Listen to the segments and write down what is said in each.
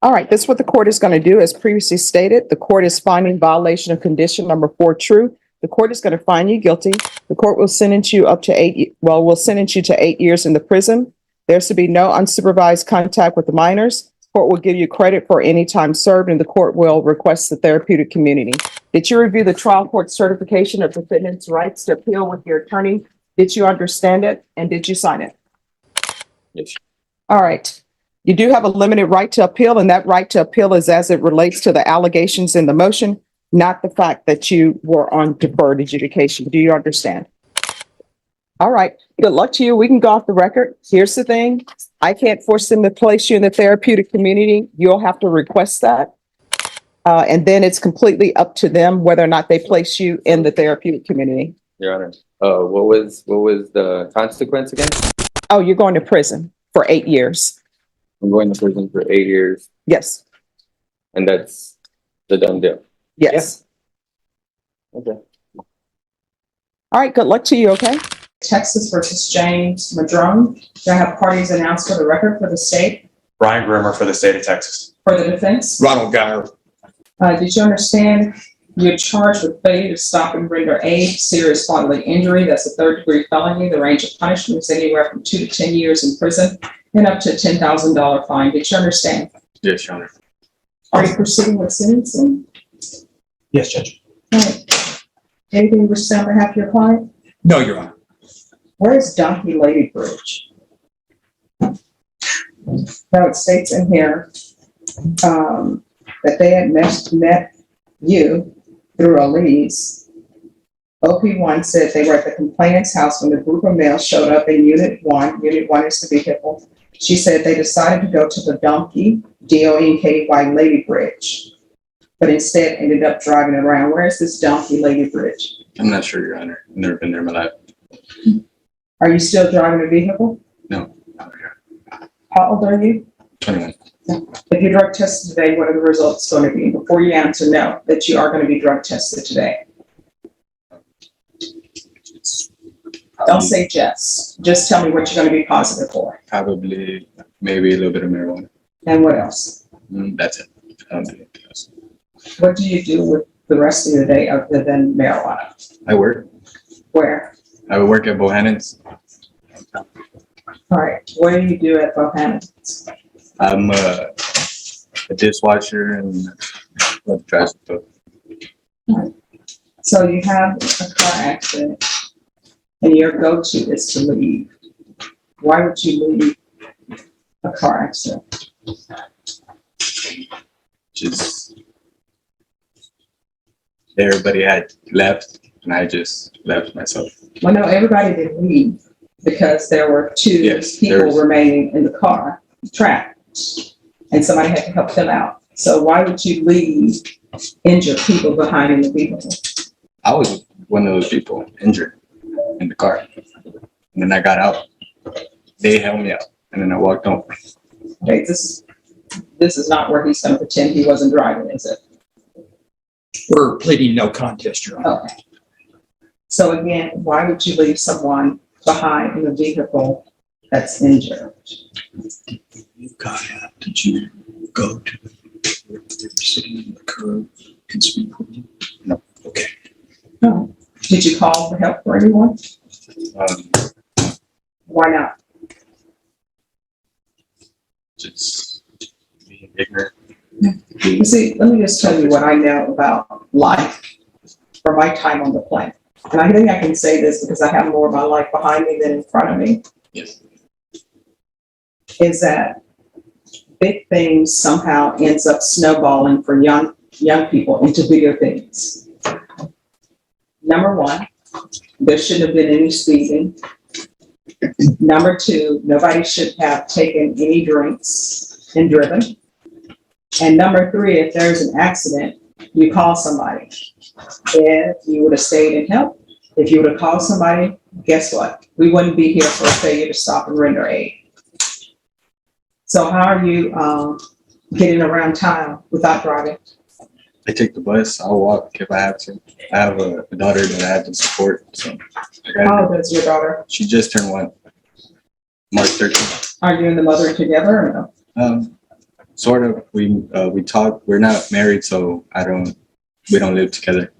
All right, this is what the court is going to do. As previously stated, the court is finding violation of condition number 4 true. The court is going to find you guilty. The court will sentence you will sentence you to 8 years in the prison. There's to be no unsupervised contact with the minors. Court will give you credit for any time served, and the court will request the therapeutic community. Did you review the trial court certification of defendant's rights to appeal with your attorney? Did you understand it, and did you sign it? Yes. All right. You do have a limited right to appeal, and that right to appeal is as it relates to the allegations in the motion, not the fact that you were on deferred adjudication. Do you understand? All right. Good luck to you. We can go off the record. Here's the thing. I can't force them to place you in the therapeutic community. You'll have to request that. And then it's completely up to them whether or not they place you in the therapeutic community. Your Honor. What was the consequence again? Oh, you're going to prison for 8 years. I'm going to prison for 8 years. Yes. And that's the done deal. Yes. Yeah. Okay. All right. Good luck to you. Okay. Texas versus James Madrone. Do I have parties announced for the record for the state? Brian Grimmer for the state of Texas. For the defense? Ronald Geyer. Did you understand you're charged with failure to stop and render aid, serious bodily injury? That's a third-degree felony. The range of punishment is anywhere from 2 to 10 years in prison and up to a $10,000 fine. Did you understand? Yes, Your Honor. Are you proceeding with sentencing? Yes, Judge. All right. Anything you wish to say on behalf of your client? No, Your Honor. Where is Donkey Lady Bridge? Now it states in here that they had met you through Elise. OP1 said they were at the complainant's house when the group of males showed up in Unit 1. Unit 1 is the vehicle. She said they decided to go to the Donkey, D-O-N-K-Y Lady Bridge, but instead ended up driving around. Where is this Donkey Lady Bridge? I'm not sure, Your Honor. I've never been there in my life. Are you still driving a vehicle? No. Not here. How old are you? 21. If you drug tested today, what are the results going to be? Before you answer no, that you are going to be drug tested today. Don't say just. Just tell me what you're going to be positive for. Probably, maybe a little bit of marijuana. And what else? That's it. I don't do anything else. What do you do with the rest of your day other than marijuana? I work. Where? I work at Bohannon's. All right. What do you do at Bohannon's? I'm a dishwasher and trash stuff. Right. So you have a car accident and your go-to is to leave. Why would you leave a car accident? Just everybody had left and I just left myself. Well, no, everybody didn't leave because there were two people remaining in the car trapped and somebody had to help them out. So why would you leave injured people behind in the vehicle? I was one of those people injured in the car. And then I got out. They held me out and then I walked home. Okay, this is not where he's going to pretend he wasn't driving, is it? We're pleading no contest, Your Honor. Okay. So again, why would you leave someone behind in a vehicle that's injured? You got out. Did you go to where they were sitting in the curb and speak with you? No. Okay. No. Did you call for help for anyone? Why not? Just being ignorant. You see, let me just tell you what I know about life from my time on the planet. And I think I can say this because I have more of my life behind me than in front of me. Yes. Is that big things somehow ends up snowballing for young people into bigger things. Number one, there shouldn't have been any speeding. Number two, nobody should have taken any drinks and driven. And number three, if there's an accident, you call somebody. If you would have stayed and helped, if you would have called somebody, guess what? We wouldn't be here for a failure to stop and render aid. So how are you getting around town without driving? I take the bus. I'll walk if I have to. I have a daughter that I have to support. So How old is your daughter? she just turned 1, March 13th. Are you and the mother together or no? Sort of. We talk. We're not married, so we don't live together.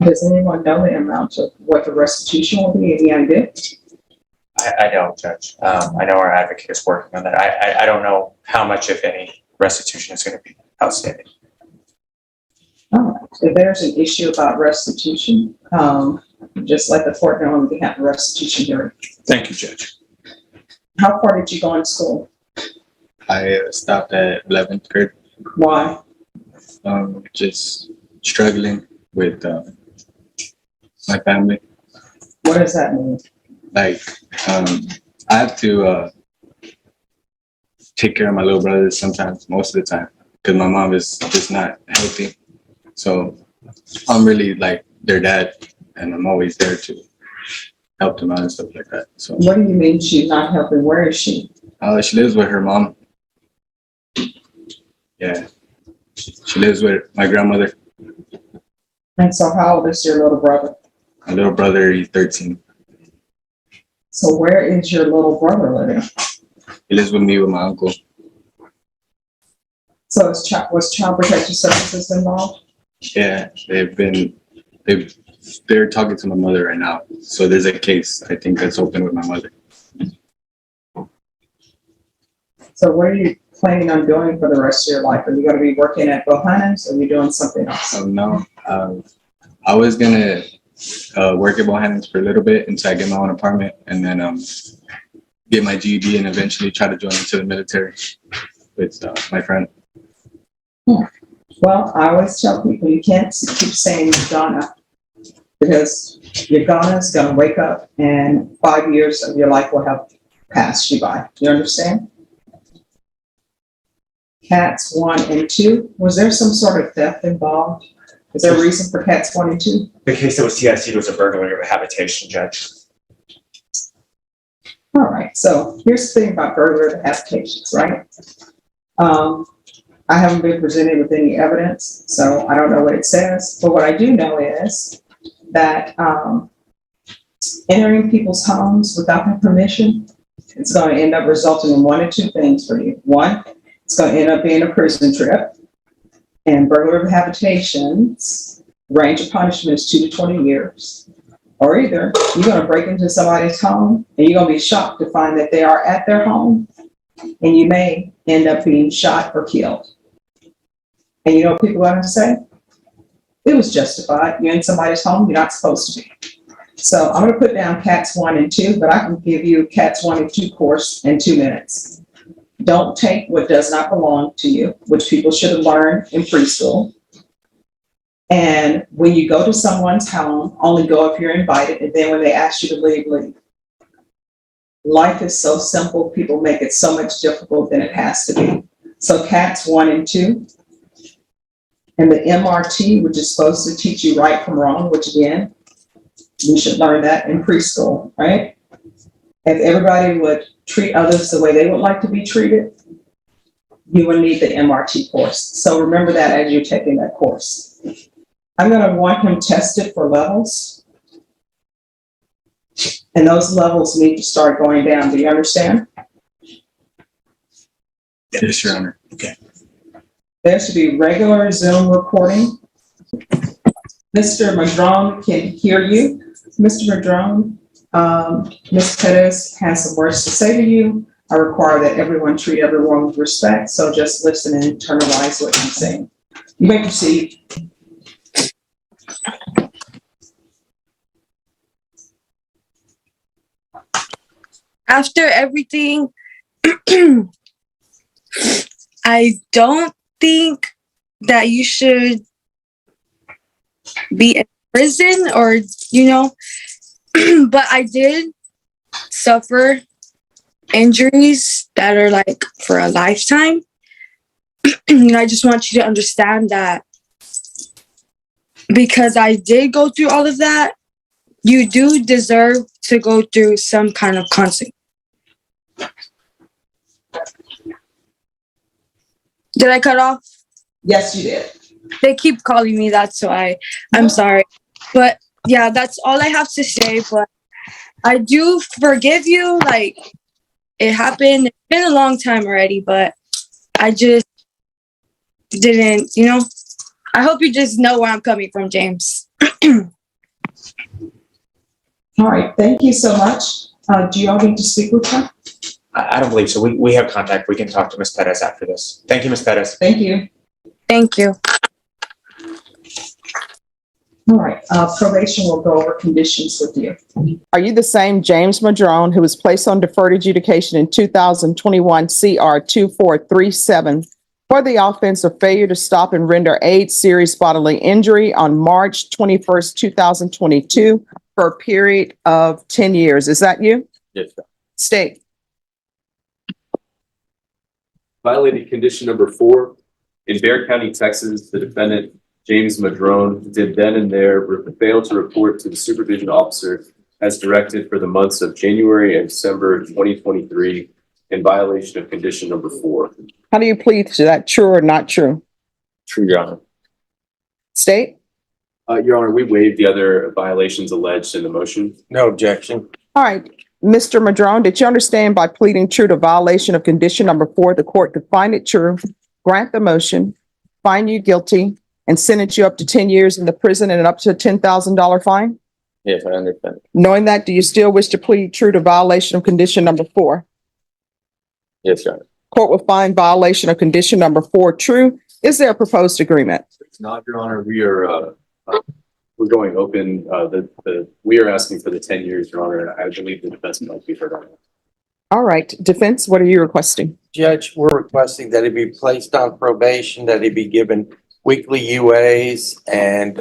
Does anyone know the amount of what the restitution will be? Any idea? I don't, Judge. I know our advocate is working on that. I don't know how much, if any, restitution is going to be outstanding. All right. If there's an issue about restitution, just let the court know and we can have a restitution hearing. Thank you, Judge. How far did you go in school? I stopped at 11th grade. Why? Just struggling with my family. What does that mean? Like, I have to take care of my little brothers sometimes, most of the time, because my mom is just not healthy. So I'm really like their dad, and I'm always there to help them out and stuff like that. So What do you mean she's not helping? Where is she? she lives with her mom. Yeah, she lives with my grandmother. And so how old is your little brother? My little brother, he's 13. So where is your little brother living? He lives with me with my uncle. So was child protective services involved? Yeah, they're talking to my mother right now. So there's a case, I think, that's open with my mother. So what are you planning on doing for the rest of your life? Are you going to be working at Bohannon's or are you doing something else? No, I was gonna work at Bohannon's for a little bit until I get my own apartment, and then get my GED and eventually try to join into the military with my friend. Well, I always tell people you can't keep saying you're gonna, because you're gonna wake up and 5 years of your life will have passed you by. You understand? Cats 1 and 2, was there some sort of theft involved? Is there a reason for cats 1 and 2? The case that was TIC'd was a burglary of a habitation, Judge. All right, so here's the thing about burglary of habitations, right? I haven't been presented with any evidence, so I don't know what it says. But what I do know is that entering people's homes without their permission, it's going to end up resulting in one of two things for you. One, it's going to end up being a prison trip. And burglary of habitations, range of punishment is 2 to 20 years. Or either you're going to break into somebody's home and you're going to be shocked to find that they are at their home and you may end up being shot or killed. And you know what people are going to say? It was justified. You're in somebody's home, you're not supposed to be. So I'm going to put down cats 1 and 2, but I can give you cats 1 and 2 course in 2 minutes. Don't take what does not belong to you, which people should have learned in preschool. And when you go to someone's home, only go if you're invited, and then when they ask you to leave, leave. Life is so simple, people make it so much difficult than it has to be. So cats 1 and 2. And the MRT, which is supposed to teach you right from wrong, which again, we should learn that in preschool, right? If everybody would treat others the way they would like to be treated, you will need the MRT course. So remember that as you're taking that course. I'm going to want him tested for levels. And those levels need to start going down. Do you understand? Yes, Your Honor. Okay. There should be regular Zoom recording. Mr. Madrone can hear you. Mr. Madrone, Ms. Pettis has some words to say to you. I require that everyone treat everyone with respect, so just listen and internalize what he's saying. You may proceed. After everything, I don't think that you should be in prison or, but I did suffer injuries that are like for a lifetime. And I just want you to understand that because I did go through all of that, you do deserve to go through some kind of consequence. Did I cut off? Yes, you did. They keep calling me that, so I'm sorry. But yeah, that's all I have to say. But I do forgive you. Like, it happened. It's been a long time already, but I just didn't, I hope you just know where I'm coming from, James. All right, thank you so much. Do you all need to speak with her? I don't believe so. We have contact. We can talk to Ms. Perez after this. Thank you, Ms. Perez. Thank you. Thank you. All right, probation will go over conditions with you. Are you the same James Madrone who was placed on deferred adjudication in 2021 CR 2437 for the offense of failure to stop and render aid serious bodily injury on March 21st, 2022 for a period of 10 years? Is that you? Yes, sir. State. Violated condition number 4. In Bexar County, Texas, the defendant, James Madrone, did then and there fail to report to the supervision officer as directed for the months of January and December 2023 in violation of condition number 4. How do you plead to that? True or not true? True, Your Honor. State. Your Honor, we waived the other violations alleged in the motion. No objection. All right. Mr. Madrone, did you understand by pleading true to violation of condition number 4, the court could find it true, grant the motion, find you guilty, and sentence you up to 10 years in the prison and up to a $10,000 fine? Yes, I understand. Knowing that, do you still wish to plead true to violation of condition number 4? Yes, Your Honor. Court will find violation of condition number 4 true. Is there a proposed agreement? It's not, Your Honor. We're going open. We are asking for the 10 years, Your Honor. I believe the defense might be heard on it. All right. Defense, what are you requesting? Judge, we're requesting that he be placed on probation, that he be given weekly UAs and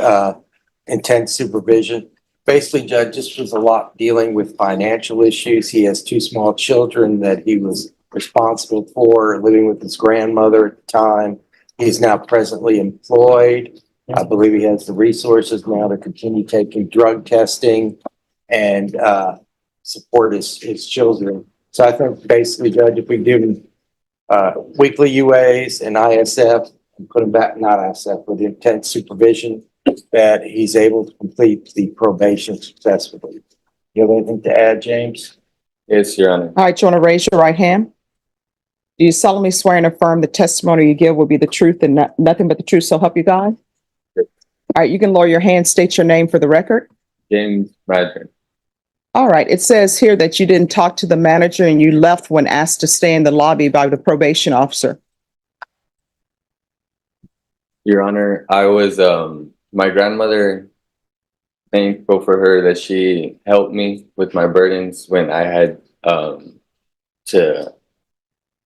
intense supervision. Basically, Judge, this was a lot dealing with financial issues. He has 2 small children that he was responsible for, living with his grandmother at the time. He's now presently employed. I believe he has the resources now to continue taking drug testing and support his children. So I think basically, Judge, if we give him weekly UAs and ISF and put him back, not ISF, but intense supervision, that he's able to complete the probation successfully. You have anything to add, James? Yes, Your Honor. All right. You want to raise your right hand? Do you solemnly swear and affirm the testimony you give will be the truth and nothing but the truth, so help you God? Yes. All right. You can lower your hand, state your name for the record. James Madrone. All right. It says here that you didn't talk to the manager and you left when asked to stay in the lobby by the probation officer. Your Honor, I was, my grandmother, thankful for her that she helped me with my burdens when I had to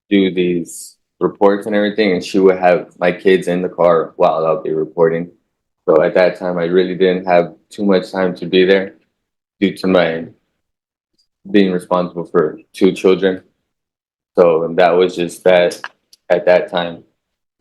do these reports and everything, and she would have my kids in the car while I'll be reporting. So at that time, I really didn't have too much time to be there due to my being responsible for 2 children. So that was just that at that time.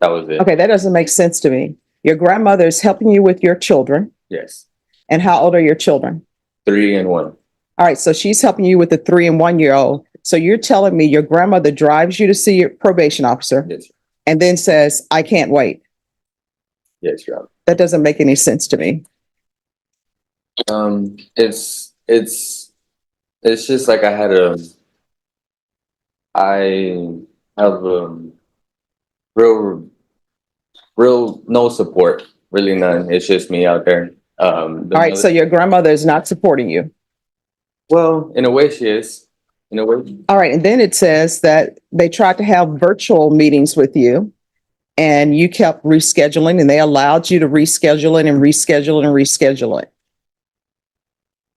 That was it. Okay. That doesn't make sense to me. Your grandmother is helping you with your children. Yes. And how old are your children? 3 and 1. All right. So she's helping you with the 3 and 1 year old. So you're telling me your grandmother drives you to see your probation officer Yes. and then says, I can't wait. Yes, Your Honor. That doesn't make any sense to me. It's just like I have real no support, really none. It's just me out there. All right. So your grandmother is not supporting you. Well, in a way she is. In a way. All right. And then it says that they tried to have virtual meetings with you and you kept rescheduling and they allowed you to reschedule it and reschedule it and reschedule it.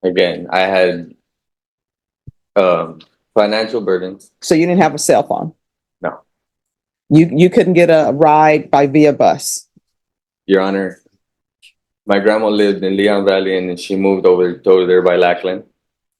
Again, I had financial burdens. So you didn't have a cell phone? No. You couldn't get a ride by via bus? Your Honor, my grandma lived in Leon Valley and she moved over there by Lackland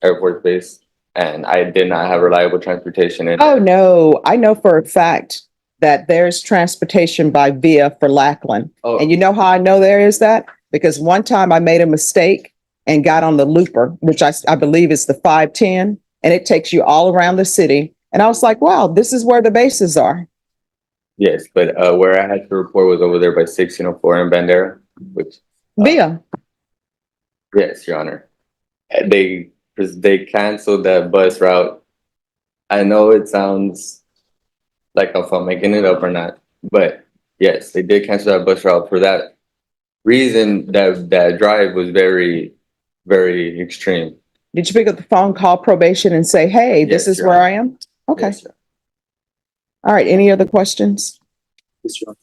Air Force Base. And I did not have reliable transportation. Oh, no. I know for a fact that there's transportation by via for Lackland. Oh. And you know how I know there is that? Because one time I made a mistake and got on the looper, which I believe is the 510, and it takes you all around the city. And I was like, wow, this is where the bases are. Yes, but where I had to report was over there by 1604 in Bandera, which Via. yes, Your Honor. They canceled that bus route I know it sounds like if I'm making it up or not, but yes, they did cancel that bus route for that reason. That drive was very, very extreme. Did you pick up the phone, call probation and say, hey, this Yes, is Your where Honor. I am? Okay. Yes, Your All right. Any other questions? Mr.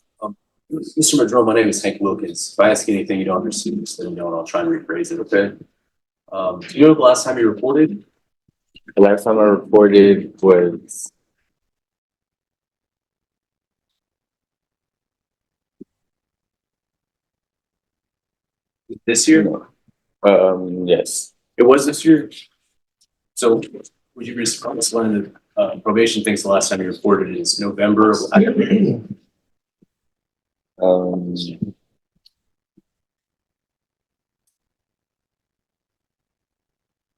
Madrone, my name is Hank Wilkins. If I ask you anything you don't understand, just let me know and I'll try and rephrase it, okay? Do you know the last time you reported? The last time I reported was This year? yes. It was this year? So would you respond to one of the probation things the last time you reported is November? Um,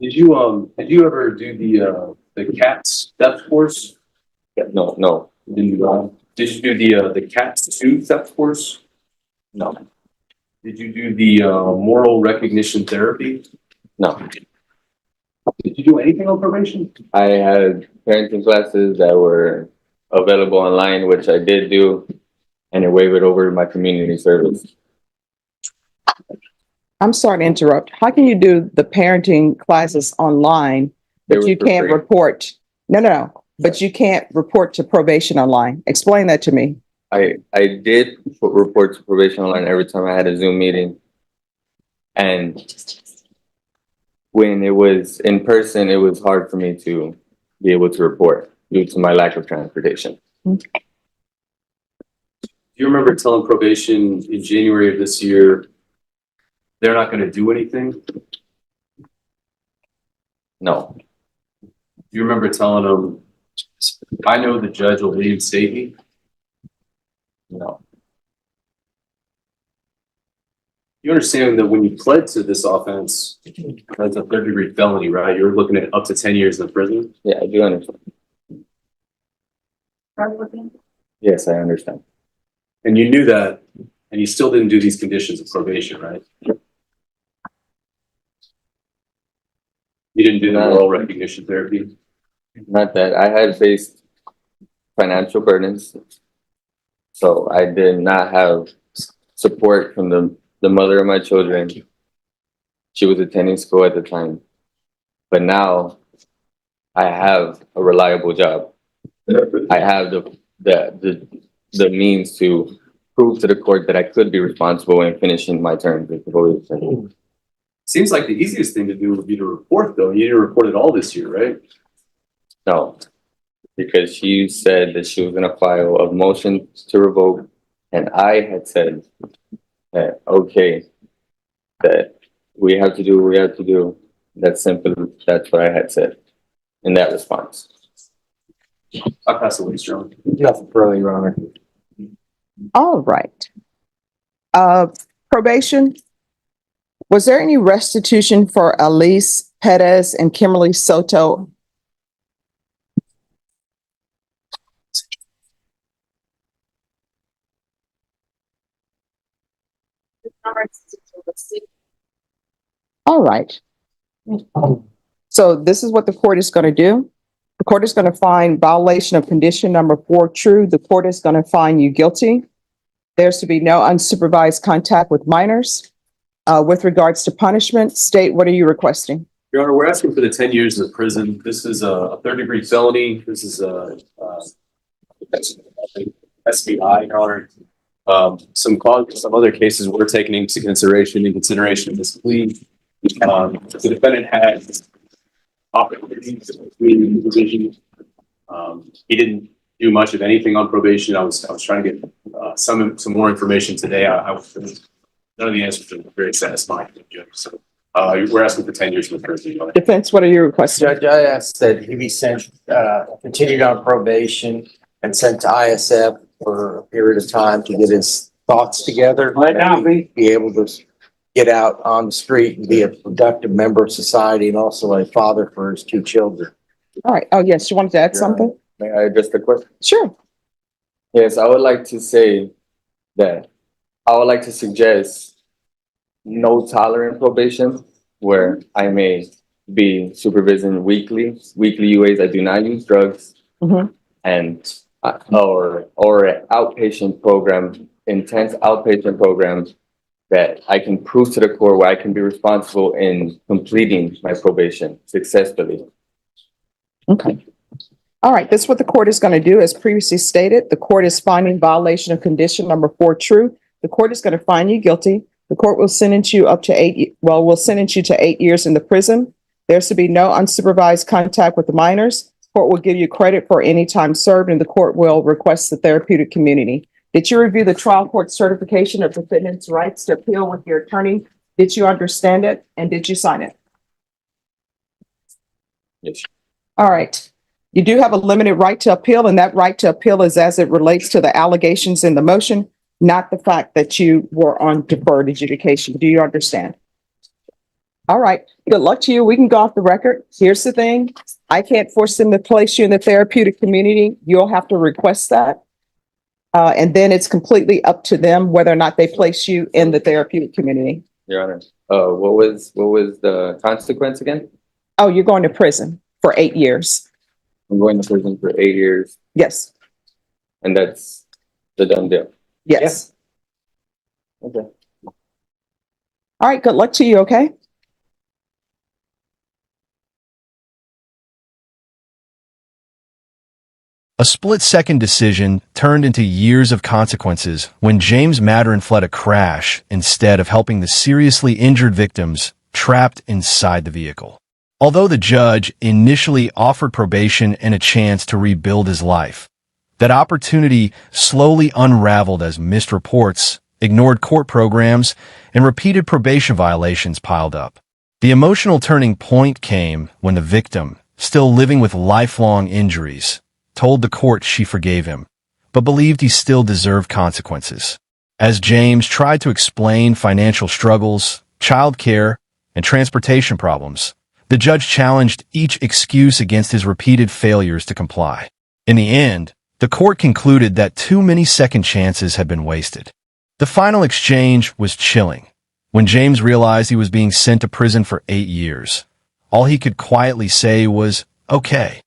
Did you ever do the CATS theft course? no, Did you do the CATS 2 theft course? no, Did you do the moral recognition therapy? no. Did you do anything on probation? I had parenting classes that were available online, which I did do, and it waived over my community service. I'm sorry to interrupt. How can you do the parenting classes online, They but were you for can't free. report? No. But you can't report to probation online. Explain that to me. I did report to probation online every time I had a Zoom meeting. And when it was in person, it was hard for me to be able to report due to my lack of transportation. Do you remember telling probation in January of this year, they're not going to do anything? No, Do you remember telling them, I know the judge will reinstate me? no, You understand that when you pled to this offense, that's a third-degree felony, right? You're looking at up to 10 years in prison. yeah, I do understand. Yes, I understand. And you knew that, and you still didn't do these conditions of probation, right? You didn't do the No. moral recognition therapy? Not that I had faced financial burdens, so I did not have support from the mother of my children. She was attending school at the time, but now I have a reliable job. I have the means to prove to the court that I could be responsible in finishing my term with the probation. Seems like the easiest thing to do would be to report, though. You didn't report it all this year, right? No, because she said that she was going to file a motion to revoke, and I had said that, okay, that we have to do what we have to do. That's simple. That's what I had said in that response. I'll pass the lease, John. Nothing further, Your Honor. All right. Probation. Was there any restitution for Elise Perez and Kimberly Soto? All right. So this is what the court is going to do. The court is going to find violation of condition number 4 true. The court is going to find you guilty. There's to be no unsupervised contact with minors. With regards to punishment, state, what are you requesting? Your Honor, we're asking for the 10 years in prison. This is a third-degree felony. This is a SBI, Your Honor. Some other cases we're taking into consideration of this plea. The defendant had opportunities between provision. He didn't do much of anything on probation. I was trying to get some more information today. None of the answers are very satisfying. So we're asking for 10 years in prison. Your Honor. Defense, what are you requesting? Judge, I asked that he be sent, continued on probation and sent to ISF for a period of time to get his thoughts together. Right now, Be able to get out on the street and be a productive member of society and also a father for his 2 children. All right. Oh, yes. You wanted to add something? May I address the question? Sure. Yes, I would like to say that I would like to suggest no tolerant probation, where I may be supervision weekly UAs. I do not use drugs. Mhm. And or an outpatient program, intense outpatient program that I can prove to the court where I can be responsible in completing my probation successfully. Okay. All right, this is what the court is going to do. As previously stated, the court is finding violation of condition number 4 true. The court is going to find you guilty. The court will sentence you will sentence you to 8 years in the prison. There's to be no unsupervised contact with the minors. Court will give you credit for any time served, and the court will request the therapeutic community. Did you review the trial court certification of defendant's rights to appeal with your attorney? Did you understand it, and did you sign it? Yes. All right. You do have a limited right to appeal, and that right to appeal is as it relates to the allegations in the motion, not the fact that you were on deferred adjudication. Do you understand? All right. Good luck to you. We can go off the record. Here's the thing. I can't force them to place you in the therapeutic community. You'll have to request that. And then it's completely up to them whether or not they place you in the therapeutic community. Your Honor, what was the consequence again? Oh, you're going to prison for 8 years. I'm going to prison for 8 years, Yes. and that's the done deal. Yes. Okay. All right. Good luck to you. Okay. A split-second decision turned into years of consequences when James Madarin fled a crash instead of helping the seriously injured victims trapped inside the vehicle. Although the judge initially offered probation and a chance to rebuild his life, that opportunity slowly unraveled as missed reports, ignored court programs, and repeated probation violations piled up. The emotional turning point came when the victim, still living with lifelong injuries, told the court she forgave him, but believed he still deserved consequences. As James tried to explain financial struggles, child care, and transportation problems, the judge challenged each excuse against his repeated failures to comply. In the end, the court concluded that too many second chances had been wasted. The final exchange was chilling. When James realized he was being sent to prison for 8 years, all he could quietly say was, "Okay."